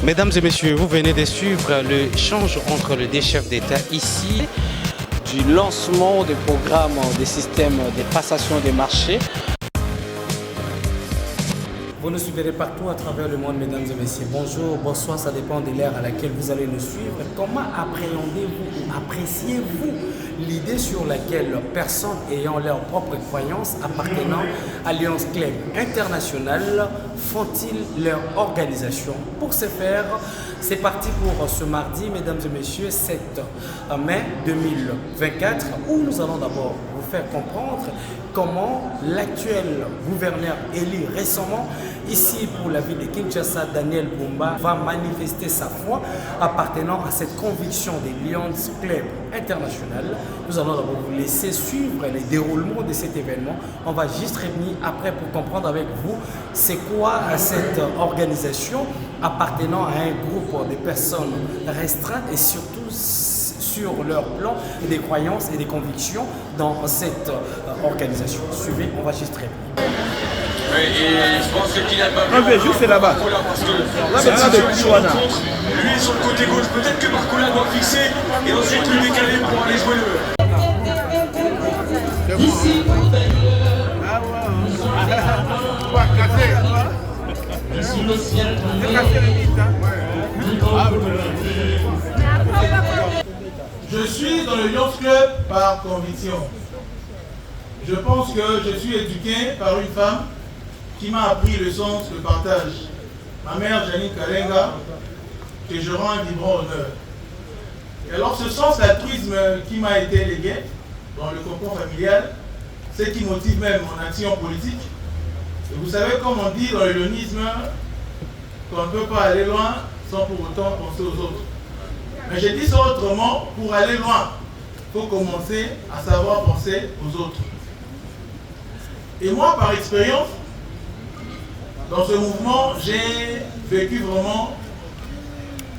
Mesdames et messieurs, vous venez de suivre l'échange entre les deux chefs d'État ici. Du lancement des programmes des systèmes de passation des marchés. Vous nous suivrez partout à travers le monde, mesdames et messieurs. Bonjour, bonsoir, ça dépend de l'ère à laquelle vous allez nous suivre. Comment appréhendez-vous ou appréciez-vous l'idée sur laquelle personnes ayant leur propre croyance appartenant à l'Alliance Club Internationale font-ils leur organisation? Pour ce faire, c'est parti pour ce mardi, mesdames et messieurs, 7 mai 2024, où nous allons d'abord vous faire comprendre comment l'actuel gouverneur élu récemment ici pour la ville de Kinshasa, Daniel Bumba, va manifester sa foi appartenant à cette conviction des Lions Club International. Nous allons d'abord vous laisser suivre les déroulements de cet événement. On va juste revenir après pour comprendre avec vous c'est quoi cette organisation appartenant à un groupe de personnes restreintes et surtout sur leur plan des croyances et des convictions dans cette organisation. Suivez, on va juste revenir. Oui, et je pense qu'il a pas non, mais juste c'est là-bas. Parce que là, cette c'est situation contre lui sur le côté gauche. Peut-être que Marcola doit fixer et ensuite le décaler pour aller jouer le. Ici. Je suis dans le Lions Club par conviction. Je pense que je suis éduqué par une femme qui m'a appris le sens de partage. Ma mère, Janine Kalenga, que je rends un vibrant honneur. Et alors ce sens d'altruisme qui m'a été légué dans le cocon familial, c'est qui motive même mon action politique. Et vous savez, comme on dit dans le lionisme, qu'on ne peut pas aller loin sans pour autant penser aux autres. Mais j'ai dit ça autrement, pour aller loin, il faut commencer à savoir penser aux autres. Et moi, par expérience, dans ce mouvement, j'ai vécu vraiment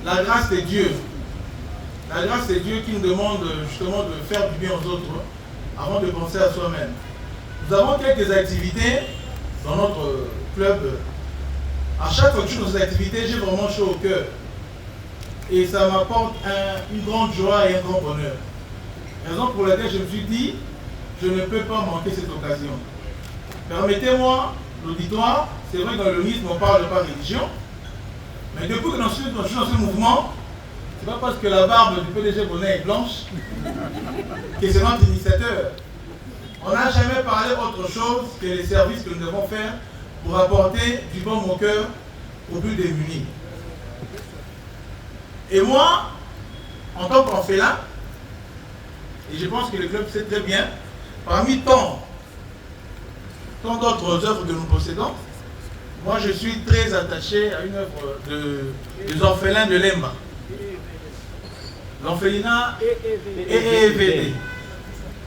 la grâce de Dieu. La grâce de Dieu qui nous demande justement de faire du bien aux autres avant de penser à soi-même. Nous avons quelques activités dans notre club. À chaque fois que je suis dans ces activités, j'ai vraiment chaud au cœur. Et ça m'apporte une grande joie et un grand bonheur. Raison pour laquelle je me suis dit, je ne peux pas manquer cette occasion. Permettez-moi, l'auditoire, c'est vrai que dans le lionisme on ne parle pas de religion, mais depuis que je suis dans ce mouvement, ce n'est pas parce que la barbe du PDG Bonnet est blanche que c'est notre initiateur. On n'a jamais parlé autre chose que les services que nous devons faire pour apporter du bon au cœur au plus démunis. Et moi, en tant qu'orphelin, et je pense que le club sait très bien, parmi tant d'autres œuvres que nous possédons, moi je suis très attaché à une œuvre des orphelins de Lemba. L'orphelinat EEVD.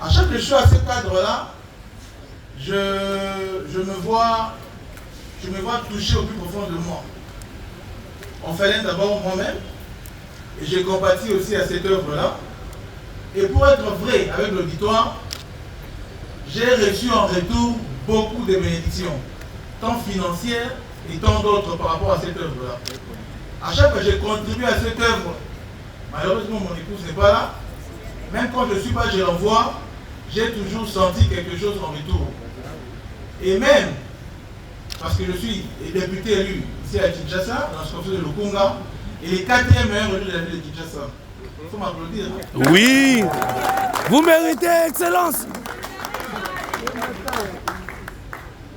À chaque fois que je suis à ce cadre-là, je me vois touché au plus profond de moi. Orphelin d'abord moi-même, et j'ai compati aussi à cette œuvre-là. Et pour être vrai avec l'auditoire, j'ai reçu en retour beaucoup de bénédictions, tant financières et tant d'autres par rapport à cette œuvre-là. À chaque fois que j'ai contribué à cette œuvre, malheureusement mon épouse n'est pas là, même quand je ne suis pas, je l'envoie, j'ai toujours senti quelque chose en retour. Et même, parce que je suis député élu ici à Kinshasa, dans ce conseil de Lukunga, et les 4e meilleurs élus de la ville de Kinshasa. Il faut m'applaudir. Hein? Oui, vous méritez, Excellence.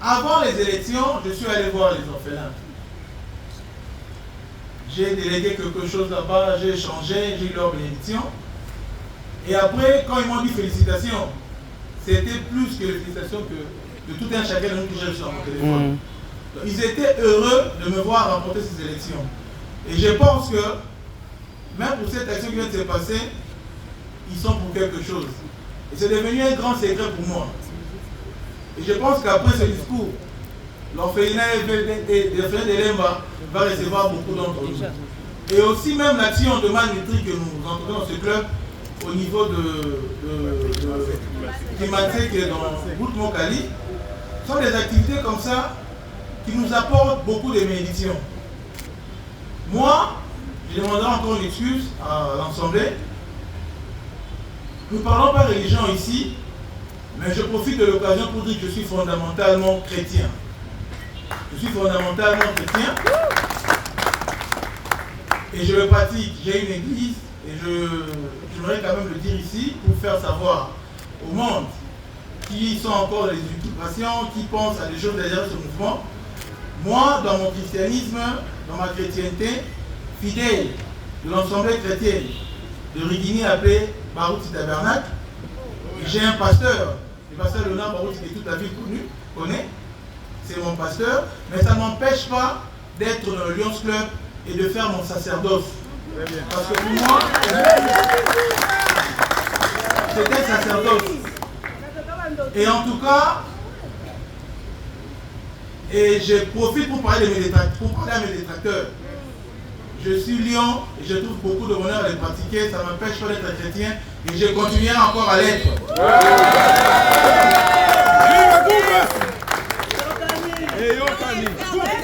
Avant les élections, je suis allé voir les orphelins. J'ai délégué quelque chose là-bas, j'ai échangé, j'ai eu leur bénédiction. Et après, quand ils m'ont dit félicitations, c'était plus que les félicitations que de tout un chacun de nous que j'ai reçu dans mon téléphone. Donc, ils étaient heureux de me voir remporter ces élections. Et je pense que, même pour cette action qui vient de se passer, ils sont pour quelque chose. Et c'est devenu un grand secret pour moi. Et je pense qu'après ce discours, l'orphelinat de Lemba va recevoir beaucoup d'entre nous. Et aussi même l'action de malnutrie que nous entretenons dans ce club au niveau de Kimaté qui est dans Route Mokali, sont des activités comme ça qui nous apportent beaucoup de bénédictions. Moi, je demanderai encore une excuse à l'Assemblée. Nous ne parlons pas religion ici, mais je profite de l'occasion pour dire que je suis fondamentalement chrétien. Je suis fondamentalement chrétien et je le pratique. J'ai une église et j'aimerais quand même le dire ici pour faire savoir au monde qui sont encore dans les occupations, qui pensent à des choses derrière ce mouvement. Moi, dans mon christianisme, dans ma chrétienté, fidèle de l'Assemblée chrétienne de Rigini appelé Barout Tabernacle, j'ai un pasteur, le pasteur Léonard Barout que toute la ville connaît, c'est mon pasteur, mais ça ne m'empêche pas d'être dans le Lions Club et de faire mon sacerdoce. Parce que pour moi, c'était un sacerdoce. Et en tout cas, et je profite pour parler à mes détracteurs. Je suis lion et je trouve beaucoup de bonheur à les pratiquer, ça ne m'empêche pas d'être chrétien et je continuerai encore à l'être.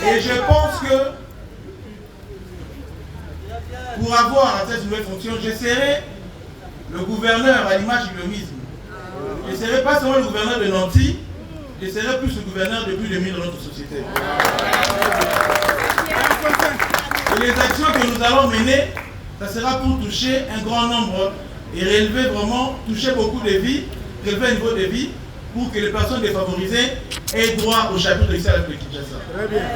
Et je pense que pour avoir cette nouvelle fonction, je serai le gouverneur à l'image du lionisme. Je ne serai pas seulement le gouverneur de Nancy, je serai plus le gouverneur de plus de 1000 de notre société. Et les actions que nous allons mener, ça sera pour toucher un grand nombre et relever vraiment, toucher beaucoup de vies, relever un niveau de vie pour que les personnes défavorisées aient droit au chapitre de l'Islam de Kinshasa. Très bien.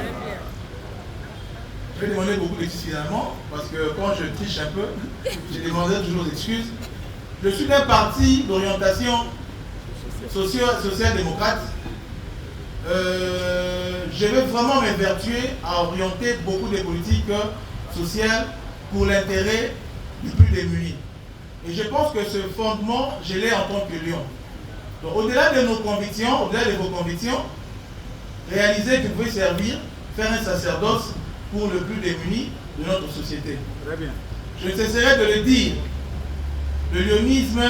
Je vais demander beaucoup d'excuses finalement, parce que quand je triche un peu, je demanderai toujours des excuses. Je suis d'un parti d'orientation social-démocrate. Je vais vraiment m'évertuer à orienter beaucoup de politiques sociales pour l'intérêt du plus démuni. Et je pense que ce fondement, je l'ai en tant que lion. Donc au-delà de nos convictions, au-delà de vos convictions, réalisez que vous pouvez servir, faire un sacerdoce pour le plus démuni de notre société. Très bien. Je ne cesserai de le dire, le lionisme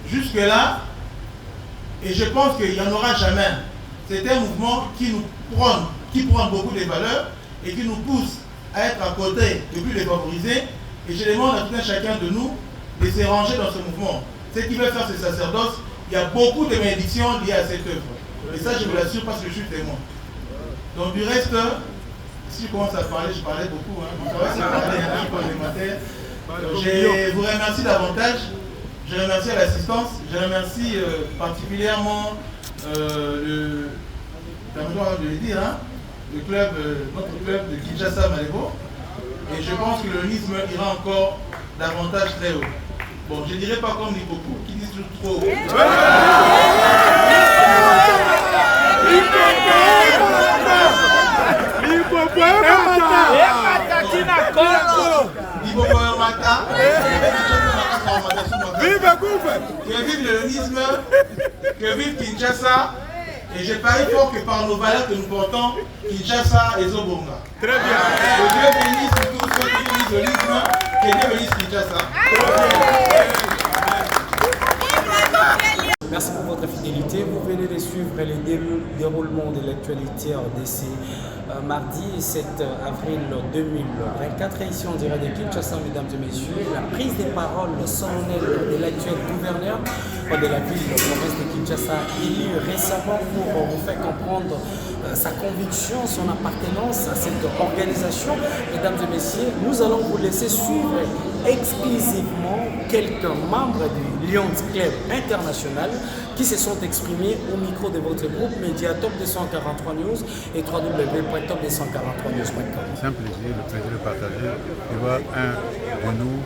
jusque-là, et je pense qu'il n'y en aura jamais. C'est un mouvement qui prend beaucoup de valeurs et qui nous pousse à être à côté des plus défavorisés. Et je demande à tout un chacun de nous de se ranger dans ce mouvement. Ce qui veut faire ce sacerdoce, il y a beaucoup de bénédictions liées à cette œuvre. Et ça, je vous l'assure parce que je suis témoin. Donc du reste, si je commence à parler, je parlais beaucoup. Mon travail, c'est parler un peu parlementaire. Je vous remercie davantage. Je remercie à l'assistance. Je remercie particulièrement de le dire, le club, notre club de Kinshasa Malébo. Et je pense que le lionisme ira encore davantage très haut. Bon, je ne dirais pas comme Nikoku, qui disent trop haut. Que vive le lionisme, que vive Kinshasa, et je parie fort que par nos valeurs que nous portons, Kinshasa et Zobonga. Très bien. Que Dieu bénisse tous ceux qui bénissent le lionisme, que Dieu bénisse Kinshasa. Merci pour votre fidélité. Vous venez de suivre les déroulements de l'actualité RDC mardi 7 avril 2024. Et ici, on dirait de Kinshasa, mesdames et messieurs, la prise des paroles solennelles de l'actuel gouverneur de la ville de province de Kinshasa, élu récemment pour vous faire comprendre sa conviction, son appartenance à cette organisation. Mesdames et messieurs, nous allons vous laisser suivre exclusivement quelques membres du Lions Club International qui se sont exprimés au micro de votre groupe média Top 243 News et www.top243news.com. C'est un plaisir de partager, de voir un de nous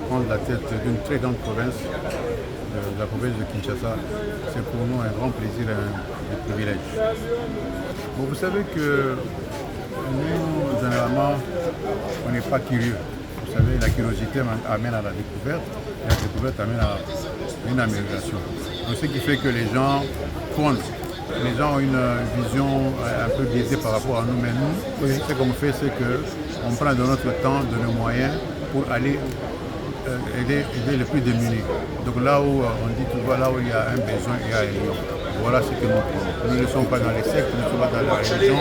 prendre la tête d'une très grande province, la province de Kinshasa. C'est pour nous un grand plaisir et un privilège. Bon, vous savez que nous, généralement, on n'est pas curieux. Vous savez, la curiosité amène à la découverte, et la découverte amène à une amélioration. Donc, ce qui fait que les gens fondent. Les gens ont une vision un peu biaisée par rapport à nous, mais nous, ce qu'on fait, c'est qu'on prend de notre temps, de nos moyens pour aller aider les plus démunis. Donc là où on dit tout, là où il y a un besoin, il y a un lion. Voilà ce que nous prenons. Nous ne sommes pas dans les sectes, nous ne sommes pas dans la religion,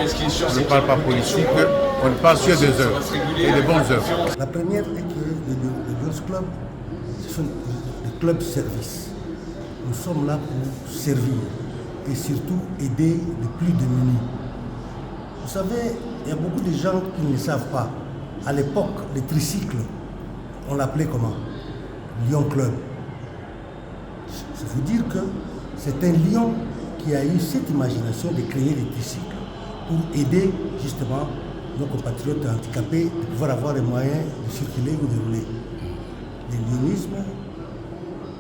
on ne parle pas politique, on ne parle que des œuvres et des bonnes œuvres. La première est que le Lions Club, ce sont des clubs service. Nous sommes là pour servir et surtout aider les plus démunis. Vous savez, il y a beaucoup de gens qui ne le savent pas. À l'époque, les tricycles, on l'appelait comment? Lion Club. C'est vous dire que c'est un lion qui a eu cette imagination de créer des tricycles pour aider justement nos compatriotes handicapés de pouvoir avoir les moyens de circuler ou de rouler. Le lionisme,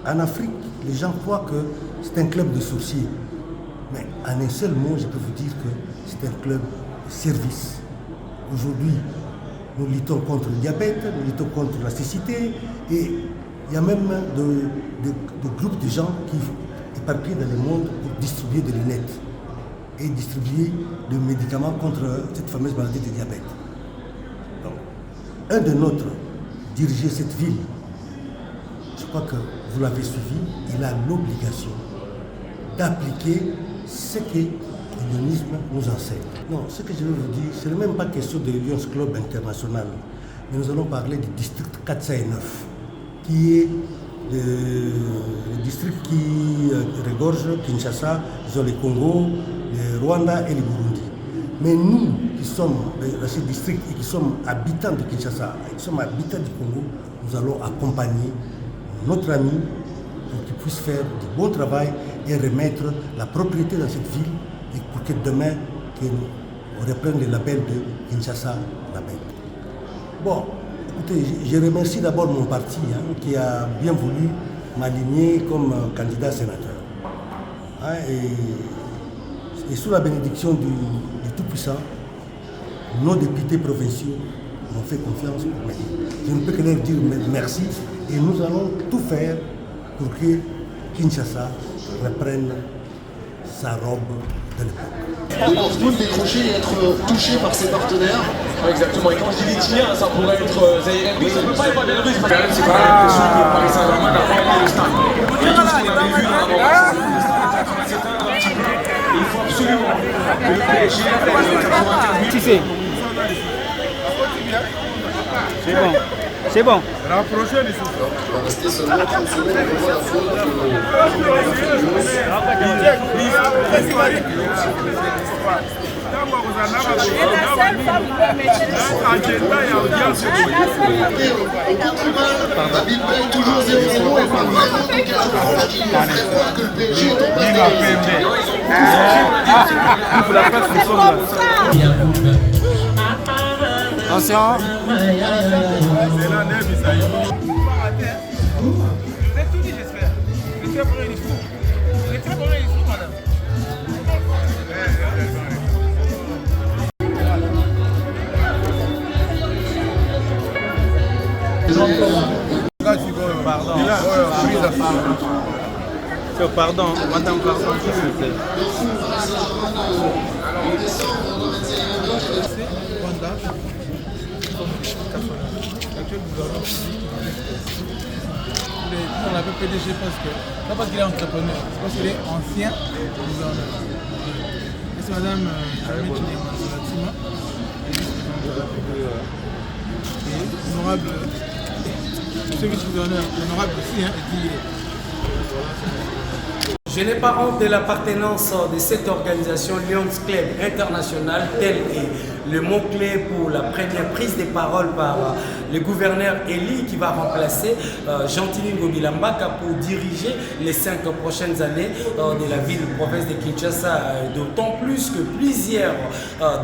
en Afrique, les gens croient que c'est un club de sorciers. Mais en un seul mot, je peux vous dire que c'est un club de service. Aujourd'hui, nous luttons contre le diabète, nous luttons contre la cécité et il y a même de groupes de gens qui éparpillés dans le monde pour distribuer des lunettes et distribuer des médicaments contre cette fameuse maladie du diabète. Donc, un de nôtres dirigeait cette ville. Je crois que vous l'avez suivi, il a l'obligation d'appliquer ce que le lionisme nous enseigne. Non, ce que je veux vous dire, ce n'est même pas question de Lions Club international, mais nous allons parler du district 409, qui est le district qui regorge Kinshasa, le Congo, le Rwanda et le Burundi. Mais nous qui sommes dans ce district et qui sommes habitants de Kinshasa, et qui sommes habitants du Congo, nous allons accompagner notre ami pour qu'il puisse faire du bon travail et remettre la propriété dans cette ville et pour que demain, on reprenne le label de Kinshasa Label. Bon, écoutez, je remercie d'abord mon parti qui a bien voulu m'aligner comme candidat sénateur. Et sous la bénédiction du Tout-Puissant, nos députés provinciaux m'ont fait confiance pour m'aider. Je ne peux que leur dire merci et nous allons tout faire pour que Kinshasa reprenne sa robe de l'époque. Vous décrocher et être touché par ses partenaires. Exactement, et quand je dis l'itinien, ça pourrait être Zaire Emery, ça ne peut pas être Fabien Ruiz, parce que c'est quand même l'impression que Paris Saint-Germain n'a pas gagné le stade. Et tout ce qu'on avait vu dans la bande, c'est s'éteindre un petit peu. Et il faut absolument que le PSG ait 95 minutes. Tu fais. C'est bon. C'est bon. Rapprochez les choses. Il va rester seulement 30 secondes pour voir la faute David Bell, toujours 0-0 et par vraiment quelque chose qui ferait croire que le PSG est en Attention. Pardon, madame, pardon, s'il vous plaît. On l'appelle PDG pas parce qu'il est entrepreneur, c'est parce qu'il est ancien gouverneur. Et c'est madame Alamé Tchounéma, et honorable, monsieur le vice-gouverneur, l'honorable aussi, dit. Je n'ai pas honte de l'appartenance de cette organisation Lions Club International, tel est le mot-clé pour la première prise de parole par le gouverneur Eli qui va remplacer Jean-Tini Ngobilambaka pour diriger les 5 prochaines années de la ville-province de Kinshasa. D'autant plus que plusieurs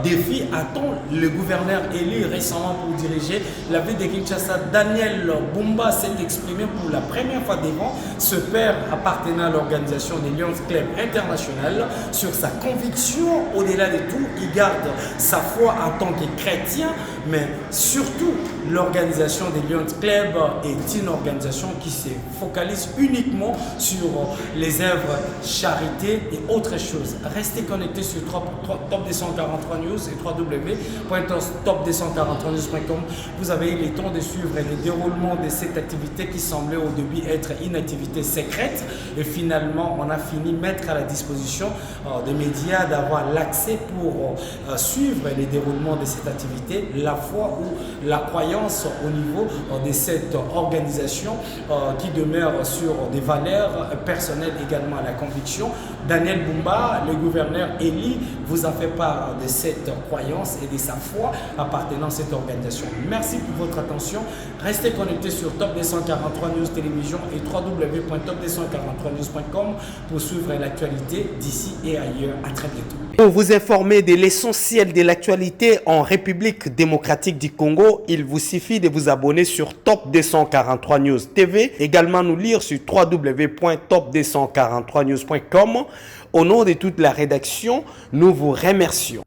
défis attendent le gouverneur Eli récemment pour diriger la ville de Kinshasa. Daniel Bumba s'est exprimé pour la première fois devant ce père appartenant à l'organisation des Lions Club International sur sa conviction. Au-delà de tout, il garde sa foi en tant que chrétien, mais surtout l'organisation des Lions Club est une organisation qui se focalise uniquement sur les œuvres charité et autres choses. Restez connectés sur Top 243 News et www.top243news.com. Vous avez eu le temps de suivre le déroulement de cette activité qui semblait au début être une activité secrète et finalement on a fini mettre à la disposition des médias d'avoir l'accès pour suivre le déroulement de cette activité, la foi ou la croyance au niveau de cette organisation qui demeure sur des valeurs personnelles également à la conviction. Daniel Bumba, le gouverneur élu, vous a fait part de cette croyance et de sa foi appartenant à cette organisation. Merci pour votre attention. Restez connectés sur Top 243 News Télévision et www.top243news.com pour suivre l'actualité d'ici et ailleurs. À très bientôt. Pour vous informer de l'essentiel de l'actualité en République démocratique du Congo, il vous suffit de vous abonner sur Top 243 News TV. Également nous lire sur www.top243news.com. Au nom de toute la rédaction, nous vous remercions.